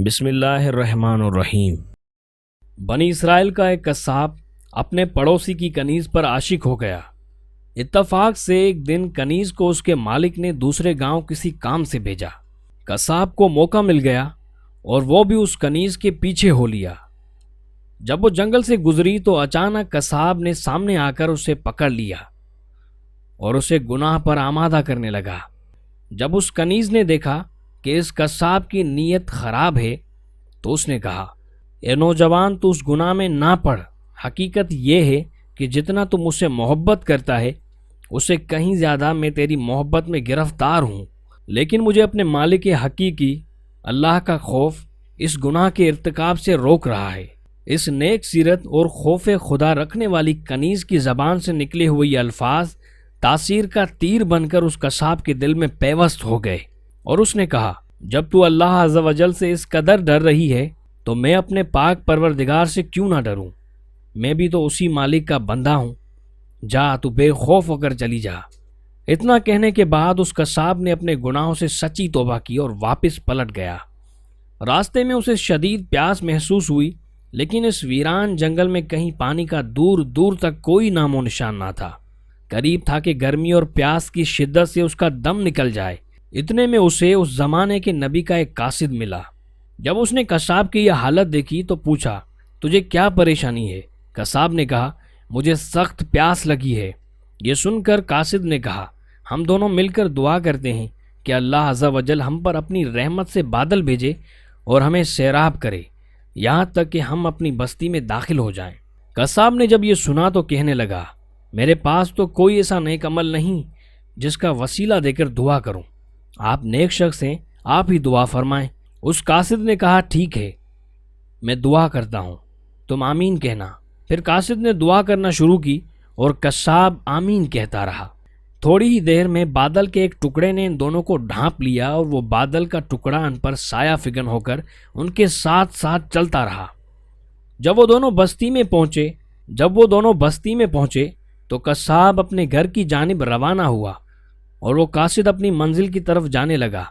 بسم اللہ الرحمن الرحیم۔ بنی اسرائیل کا ایک قصاب اپنے پڑوسی کی کنیز پر عاشق ہو گیا۔ اتفاق سے ایک دن کنیز کو اس کے مالک نے دوسرے گاؤں کسی کام سے بھیجا۔ قصاب کو موقع مل گیا اور وہ بھی اس کنیز کے پیچھے ہو لیا۔ جب وہ جنگل سے گزری تو اچانک قصاب نے سامنے آ کر اسے پکڑ لیا اور اسے گناہ پر آمادہ کرنے لگا۔ جب اس کنیز نے دیکھا کہ اس قصاب کی نیت خراب ہے تو اس نے کہا، اے نوجوان، تو اس گناہ میں نہ پڑ۔ حقیقت یہ ہے کہ جتنا تم مجھ سے محبت کرتا ہے اسے کہیں زیادہ میں تیری محبت میں گرفتار ہوں، لیکن مجھے اپنے مالک حقیقی اللہ کا خوف اس گناہ کے ارتکاب سے روک رہا ہے۔ اس نیک سیرت اور خوف خدا رکھنے والی کنیز کی زبان سے نکلے ہوئے یہ الفاظ تاثیر کا تیر بن کر اس قصاب کے دل میں پیوست ہو گئے، اور اس نے کہا، جب تو اللہ عز و جل سے اس قدر ڈر رہی ہے تو میں اپنے پاک پروردگار سے کیوں نہ ڈروں؟ میں بھی تو اسی مالک کا بندہ ہوں۔ جا، تو بے خوف ہو کر چلی جا۔ اتنا کہنے کے بعد اس قصاب نے اپنے گناہوں سے سچی توبہ کی اور واپس پلٹ گیا۔ راستے میں اسے شدید پیاس محسوس ہوئی، لیکن اس ویران جنگل میں کہیں پانی کا دور دور تک کوئی نام و نشان نہ تھا۔ قریب تھا کہ گرمی اور پیاس کی شدت سے اس کا دم نکل جائے۔ اتنے میں اسے اس زمانے کے نبی کا ایک قاصد ملا۔ جب اس نے قصاب کی یہ حالت دیکھی تو پوچھا، تجھے کیا پریشانی ہے؟ قصاب نے کہا، مجھے سخت پیاس لگی ہے۔ یہ سن کر قاصد نے کہا، ہم دونوں مل کر دعا کرتے ہیں کہ اللہ عز و جل ہم پر اپنی رحمت سے بادل بھیجے اور ہمیں سیراب کرے، یہاں تک کہ ہم اپنی بستی میں داخل ہو جائیں۔ قصاب نے جب یہ سنا تو کہنے لگا، میرے پاس تو کوئی ایسا نیک عمل نہیں جس کا وسیلہ دے کر دعا کروں۔ آپ نیک شخص ہیں، آپ ہی دعا فرمائیں۔ اس قاصد نے کہا، ٹھیک ہے، میں دعا کرتا ہوں، تم آمین کہنا۔ پھر قاصد نے دعا کرنا شروع کی اور قصاب آمین کہتا رہا۔ تھوڑی ہی دیر میں بادل کے ایک ٹکڑے نے ان دونوں کو ڈھانپ لیا اور وہ بادل کا ٹکڑا ان پر سایہ فگن ہو کر ان کے ساتھ ساتھ چلتا رہا۔ جب وہ دونوں بستی میں پہنچے تو قصاب اپنے گھر کی جانب روانہ ہوا اور وہ قاصد اپنی منزل کی طرف جانے لگا۔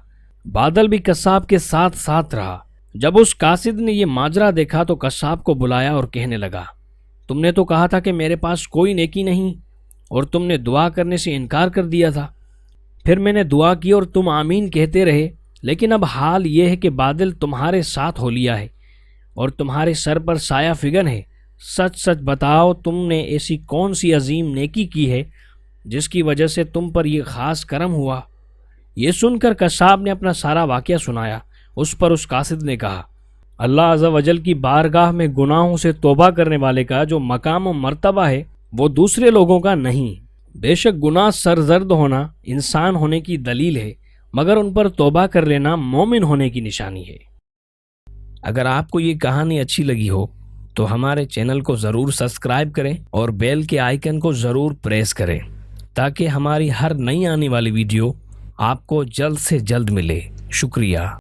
بادل بھی قصاب کے ساتھ ساتھ رہا۔ جب اس قاصد نے یہ ماجرا دیکھا تو قصاب کو بلایا اور کہنے لگا، تم نے تو کہا تھا کہ میرے پاس کوئی نیکی نہیں اور تم نے دعا کرنے سے انکار کر دیا تھا۔ پھر میں نے دعا کی اور تم آمین کہتے رہے، لیکن اب حال یہ ہے کہ بادل تمہارے ساتھ ہو لیا ہے اور تمہارے سر پر سایہ فگن ہے۔ سچ سچ بتاؤ، تم نے ایسی کون سی عظیم نیکی کی ہے جس کی وجہ سے تم پر یہ خاص کرم ہوا؟ یہ سن کر قصاب نے اپنا سارا واقعہ سنایا۔ اس پر اس قاصد نے کہا، اللہ عز و جل کی بارگاہ میں گناہوں سے توبہ کرنے والے کا جو مقام و مرتبہ ہے وہ دوسرے لوگوں کا نہیں۔ بے شک گناہ سرزرد ہونا انسان ہونے کی دلیل ہے، مگر ان پر توبہ کر لینا مومن ہونے کی نشانی ہے۔ اگر آپ کو یہ کہانی اچھی لگی ہو تو ہمارے چینل کو ضرور سبسکرائب کریں اور بیل کے آئیکن کو ضرور پریس کریں تاکہ ہماری ہر نئی آنے والی ویڈیو آپ کو جلد سے جلد ملے۔ شکریہ۔